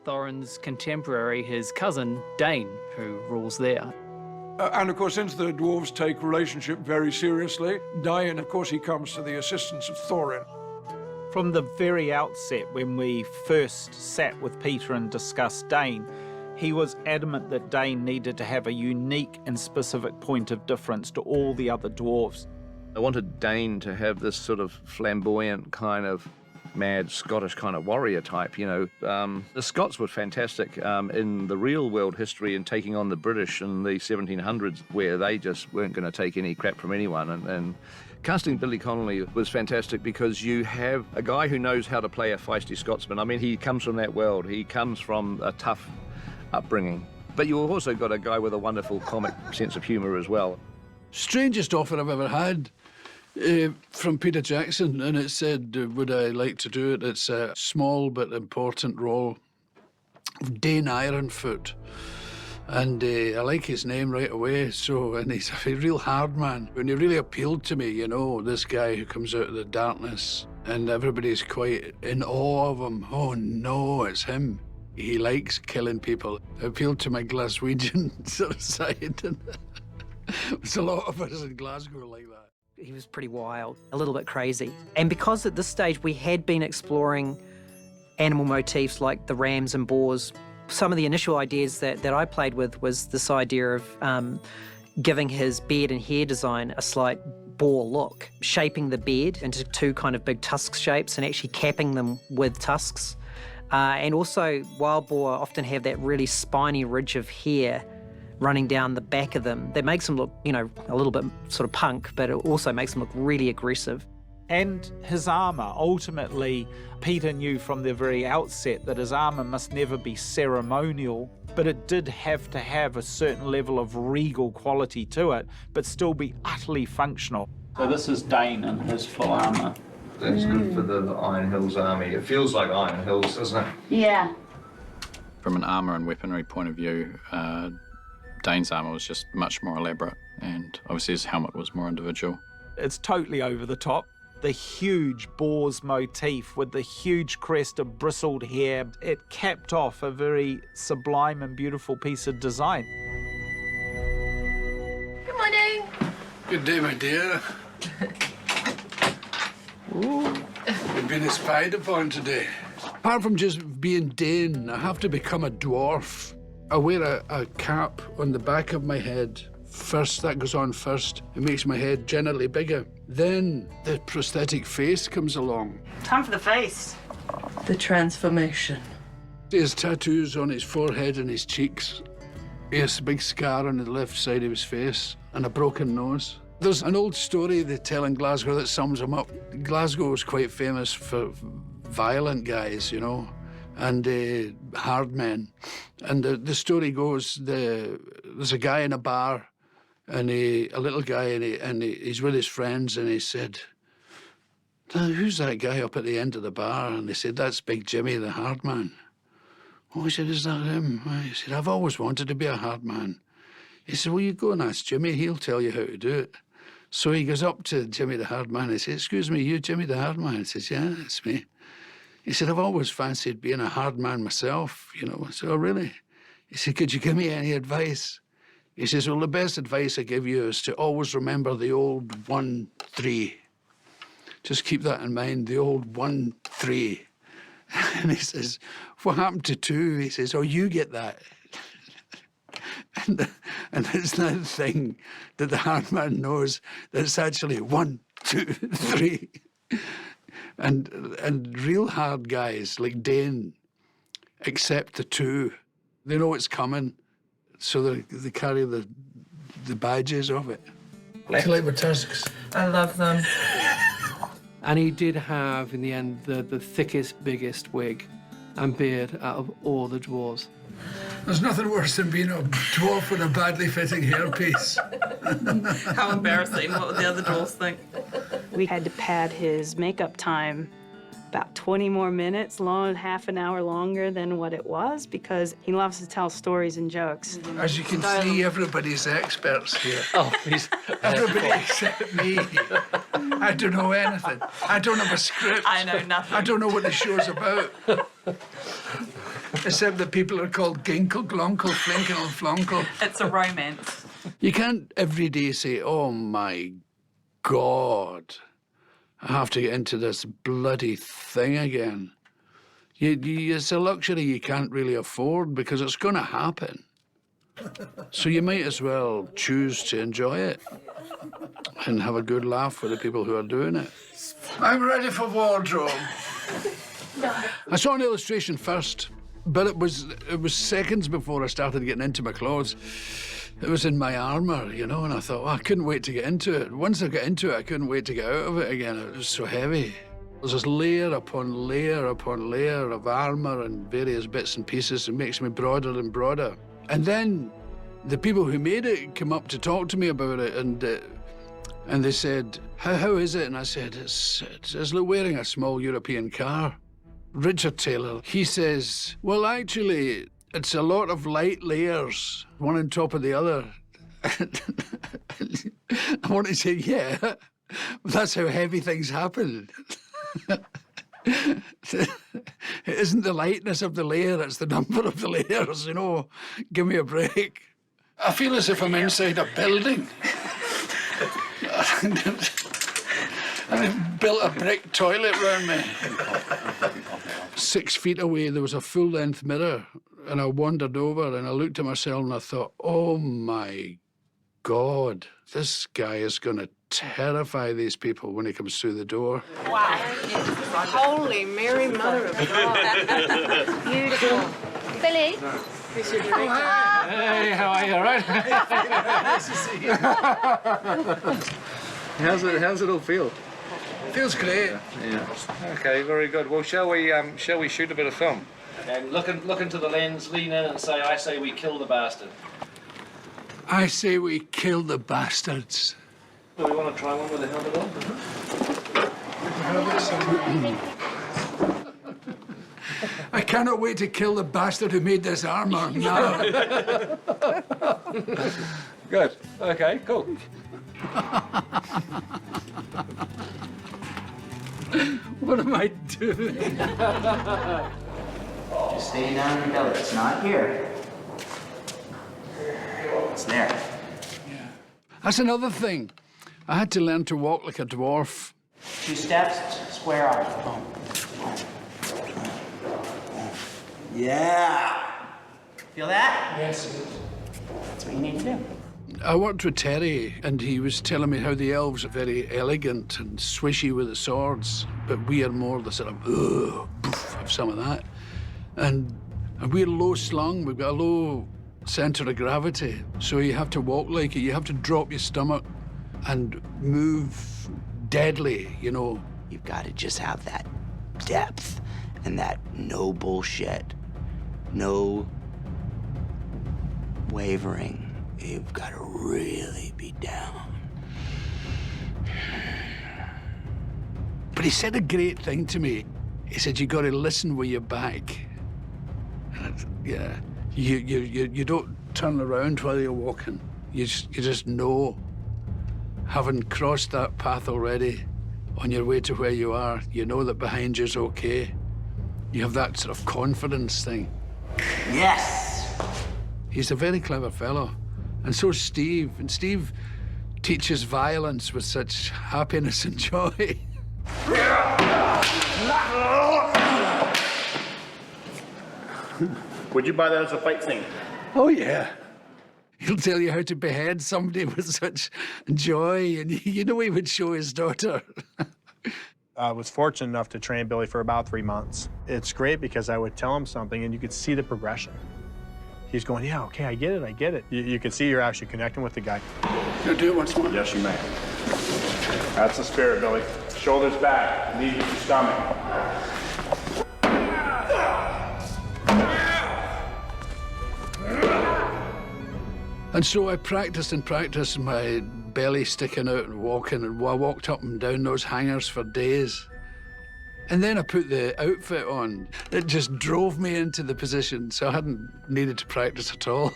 Thorin's contemporary, his cousin, Dain, who rules there. And of course, since the dwarves take relationship very seriously, Dain, of course, he comes to the assistance of Thorin. From the very outset, when we first sat with Peter and discussed Dain, he was adamant that Dain needed to have a unique and specific point of difference to all the other dwarves. I wanted Dain to have this sort of flamboyant kind of mad Scottish kind of warrior type, you know. The Scots were fantastic in the real world history and taking on the British in the 1700s, where they just weren't going to take any crap from anyone. And casting Billy Connolly was fantastic because you have a guy who knows how to play a feisty Scotsman. I mean, he comes from that world. He comes from a tough upbringing. But you've also got a guy with a wonderful comic sense of humour as well. Strangest offer I've ever had from Peter Jackson, and it said, would I like to do it? It's a small but important role of Dain Ironfoot. And I like his name right away, and he's a real hard man. And he really appealed to me, you know, this guy who comes out of the darkness, and everybody's quite in awe of him. Oh no, it's him. He likes killing people. It appealed to my Glaswegian sort of side. There's a lot of us in Glasgow like that. He was pretty wild, a little bit crazy. And because at this stage we had been exploring animal motifs like the rams and boars, some of the initial ideas that I played with was this idea of giving his beard and hair design a slight boar look, shaping the beard into two kind of big tusk shapes and actually capping them with tusks. And also, wild boar often have that really spiny ridge of hair running down the back of them that makes them look, you know, a little bit sort of punk, but it also makes them look really aggressive. And his armour. Ultimately, Peter knew from the very outset that his armour must never be ceremonial, but it did have to have a certain level of regal quality to it, but still be utterly functional. So this is Dain in his full armour. That's good for the Iron Hills army. It feels like Iron Hills, doesn't it? Yeah. From an armour and weaponry point of view, Dain's armour was just much more elaborate, and obviously his helmet was more individual. It's totally over the top. The huge boar's motif with the huge crest of bristled hair, it capped off a very sublime and beautiful piece of design. Good morning. Good day, my dear. Ooh, you've been spied upon today. Apart from just being Dain, I have to become a dwarf. I wear a cap on the back of my head. First, that goes on first. It makes my head generally bigger. Then the prosthetic face comes along. Time for the face. The transformation. He has tattoos on his forehead and his cheeks. He has a big scar on the left side of his face and a broken nose. There's an old story they tell in Glasgow that sums him up. Glasgow was quite famous for violent guys, you know, and hard men. And the story goes, there's a guy in a bar, and a little guy, and he's with his friends, and he said, who's that guy up at the end of the bar? And they said, that's Big Jimmy, the hard man. Oh, he said, is that him? He said, I've always wanted to be a hard man. He said, well, you go and ask Jimmy, he'll tell you how to do it. So he goes up to Jimmy the hard man and he says, excuse me, you Jimmy the hard man? He says, yeah, it's me. He said, I've always fancied being a hard man myself, you know. So, oh, really? He said, could you give me any advice? He says, well, the best advice I give you is to always remember the old 1-3. Just keep that in mind, the old 1-3. And he says, what happened to 2? He says, oh, you get that. And it's that thing that the hard man knows that it's actually 1, 2, 3. And real hard guys like Dain accept the 2. They know it's coming, so they carry the badges of it. I like my tusks. I love them. And he did have, in the end, the thickest, biggest wig and beard out of all the dwarves. There's nothing worse than being a dwarf with a badly fitting hairpiece. How embarrassing. What would the other dwarves think? We had to pad his makeup time about 20 more minutes, half an hour longer than what it was, because he loves to tell stories and jokes. As you can see, everybody's experts here. Oh, please. Everybody except me. I don't know anything. I don't have a script. I know nothing. I don't know what the show's about. Except that people are called Ginkle, Glonkel, Flinkel, Flonkel. It's a romance. You can't every day say, oh my God, I have to get into this bloody thing again. It's a luxury you can't really afford because it's going to happen. So you might as well choose to enjoy it and have a good laugh with the people who are doing it. I'm ready for wardrobe. I saw an illustration first, but it was seconds before I started getting into my clothes. It was in my armour, you know, and I thought, I couldn't wait to get into it. Once I got into it, I couldn't wait to get out of it again. It was so heavy. There's this layer upon layer upon layer of armour and various bits and pieces. It makes me broader and broader. And then the people who made it came up to talk to me about it, and they said, how is it? And I said, it's like wearing a small European car. Richard Taylor, he says, well, actually, it's a lot of light layers, one on top of the other. I want to say, yeah, that's how heavy things happen. It isn't the lightness of the layer, it's the number of the layers, you know. Give me a break. I feel as if I'm inside a building. And they've built a brick toilet round me. 6 feet away, there was a full-length mirror, and I wandered over and I looked at myself and I thought, oh my God, this guy is going to terrify these people when he comes through the door. Wow. Holy Mary, Mother of God. Beautiful. Billy? Hey, how are you? All right? Nice to see you. How's it all feel? Feels great. Yeah. Okay, very good. Well, shall we shoot a bit of film? And look into the lens, lean in and say, I say we kill the bastard. I say we kill the bastards. Do we want to try one with the helmet on? I cannot wait to kill the bastard who made this armour now. Good. Okay, cool. What am I doing? Just stay down and belly. It's not here. It's there. Yeah. That's another thing. I had to learn to walk like a dwarf. 2 steps, square off. Boom. Yeah. Feel that? Yes. That's what you need to do. I worked with Terry, and he was telling me how the elves are very elegant and swishy with the swords, but we are more the sort of, poof, of some of that. And we're low slung, we've got a low centre of gravity, so you have to walk like it. You have to drop your stomach and move deadly, you know. You've got to just have that depth and that no bullshit, no wavering. You've got to really be down. But he said a great thing to me. He said, you got to listen with your back. Yeah, you don't turn around while you're walking. You just know, having crossed that path already, on your way to where you are, you know that behind you's okay. You have that sort of confidence thing. Yes! He's a very clever fellow. And so's Steve. And Steve teaches violence with such happiness and joy. Would you buy that as a fight scene? Oh, yeah. He'll tell you how to behead somebody with such joy, and you know he would show his daughter. I was fortunate enough to train Billy for about 3 months. It's great because I would tell him something, and you could see the progression. He's going, yeah, okay, I get it, I get it. You can see you're actually connecting with the guy. Can I do it once more? Yes, you may. That's the spirit, Billy. Shoulders back, knees with your stomach. And so I practiced and practiced, my belly sticking out and walking, and I walked up and down those hangers for days. And then I put the outfit on. It just drove me into the position, so I hadn't needed to practice at all.